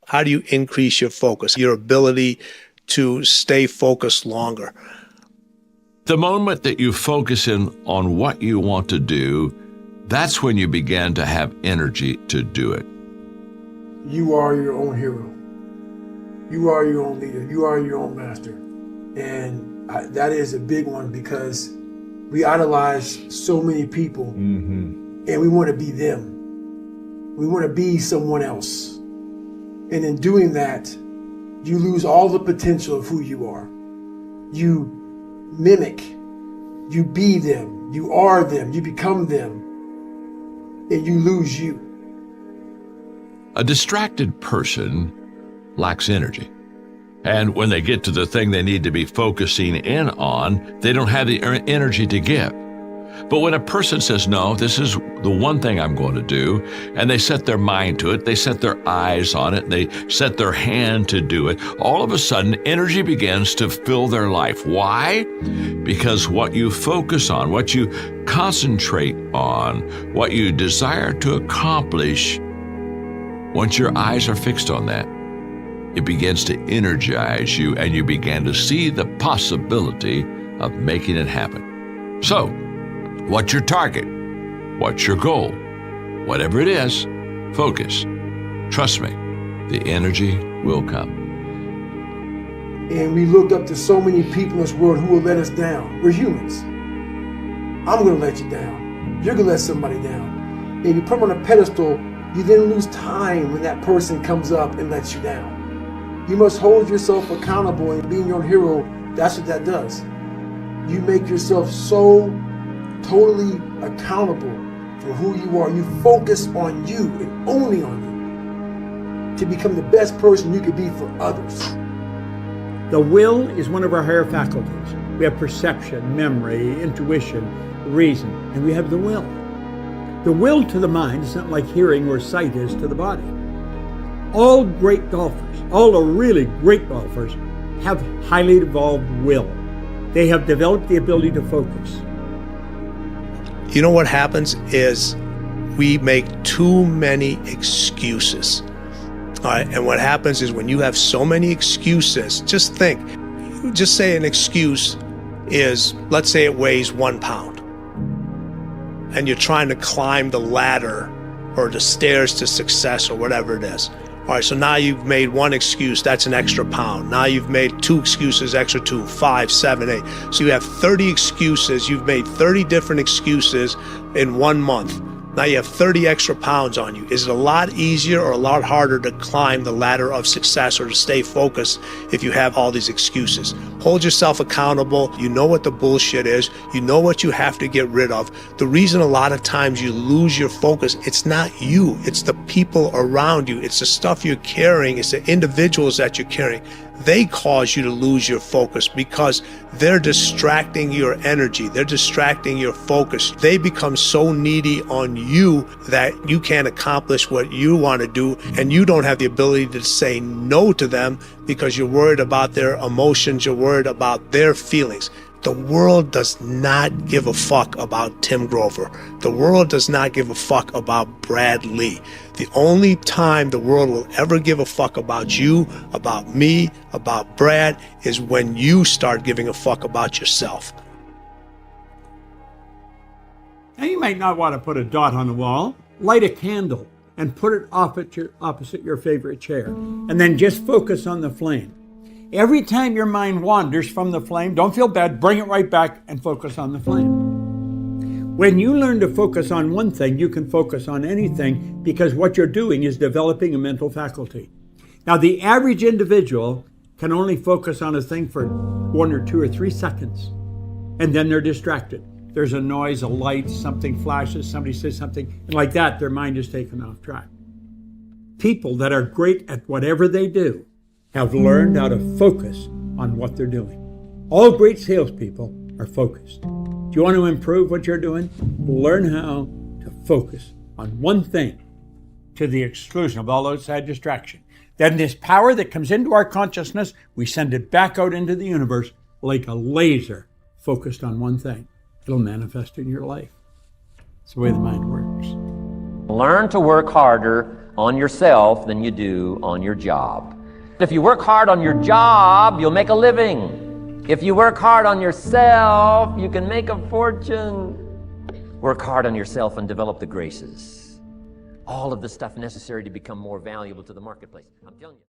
How do you increase your focus, your ability to stay focused longer? The moment that you focus in on what you want to do, that's when you begin to have energy to do it. You are your own hero. You are your own leader. You are your own master. And that is a big one, because we idolize so many people, and we want to be them. We want to be someone else. And in doing that, you lose all the potential of who you are. You mimic, you be them, you are them, you become them, and you lose you. A distracted person lacks energy. And when they get to the thing they need to be focusing in on, they don't have the energy to give. But when a person says, no, this is the one thing I'm going to do, and they set their mind to it, they set their eyes on it, they set their hand to do it, all of a sudden energy begins to fill their life. Why? Because what you focus on, what you concentrate on, what you desire to accomplish, once your eyes are fixed on that, it begins to energize you, and you begin to see the possibility of making it happen. So, what's your target? What's your goal? Whatever it is, focus. Trust me, the energy will come. And we look up to so many people in this world who will let us down. We're humans. I'm going to let you down. You're going to let somebody down. And you put them on a pedestal, you then lose time when that person comes up and lets you down. You must hold yourself accountable, and being your own hero, that's what that does. You make yourself so totally accountable for who you are. You focus on you and only on you to become the best person you could be for others. The will is one of our higher faculties. We have perception, memory, intuition, reason, and we have the will. The will to the mind is not like hearing or sight is to the body. All great golfers, all the really great golfers, have highly evolved will. They have developed the ability to focus. You know what happens is we make too many excuses. All right, and what happens is when you have so many excuses, just think, just say an excuse is, let's say it weighs 1 pound, and you're trying to climb the ladder or the stairs to success or whatever it is. All right, so now you've made one excuse, that's an extra pound. Now you've made 2 excuses, extra 2, 5, 7, 8. So you have 30 excuses. You've made 30 different excuses in 1 month. Now you have 30 extra pounds on you. Is it a lot easier or a lot harder to climb the ladder of success or to stay focused if you have all these excuses? Hold yourself accountable. You know what the bullshit is. You know what you have to get rid of. The reason a lot of times you lose your focus, it's not you. It's the people around you. It's the stuff you're carrying. It's the individuals that you're carrying. They cause you to lose your focus because they're distracting your energy. They're distracting your focus. They become so needy on you that you can't accomplish what you want to do, and you don't have the ability to say no to them because you're worried about their emotions. You're worried about their feelings. The world does not give a fuck about Tim Grover. The world does not give a fuck about Brad Lee. The only time the world will ever give a fuck about you, about me, about Brad, is when you start giving a fuck about yourself. Now, you might not want to put a dot on the wall. Light a candle and put it opposite your favorite chair, and then just focus on the flame. Every time your mind wanders from the flame, don't feel bad, bring it right back and focus on the flame. When you learn to focus on one thing, you can focus on anything, because what you're doing is developing a mental faculty. Now, the average individual can only focus on a thing for 1 or 2 or 3 seconds, and then they're distracted. There's a noise, a light, something flashes, somebody says something, and like that, their mind is taken off track. People that are great at whatever they do have learned how to focus on what they're doing. All great salespeople are focused. Do you want to improve what you're doing? Learn how to focus on one thing to the exclusion of all outside distraction. Then this power that comes into our consciousness, we send it back out into the universe like a laser focused on one thing. It'll manifest in your life. It's the way the mind works. Learn to work harder on yourself than you do on your job. If you work hard on your job, you'll make a living. If you work hard on yourself, you can make a fortune. Work hard on yourself and develop the graces. All of the stuff necessary to become more valuable to the marketplace. I'm telling you.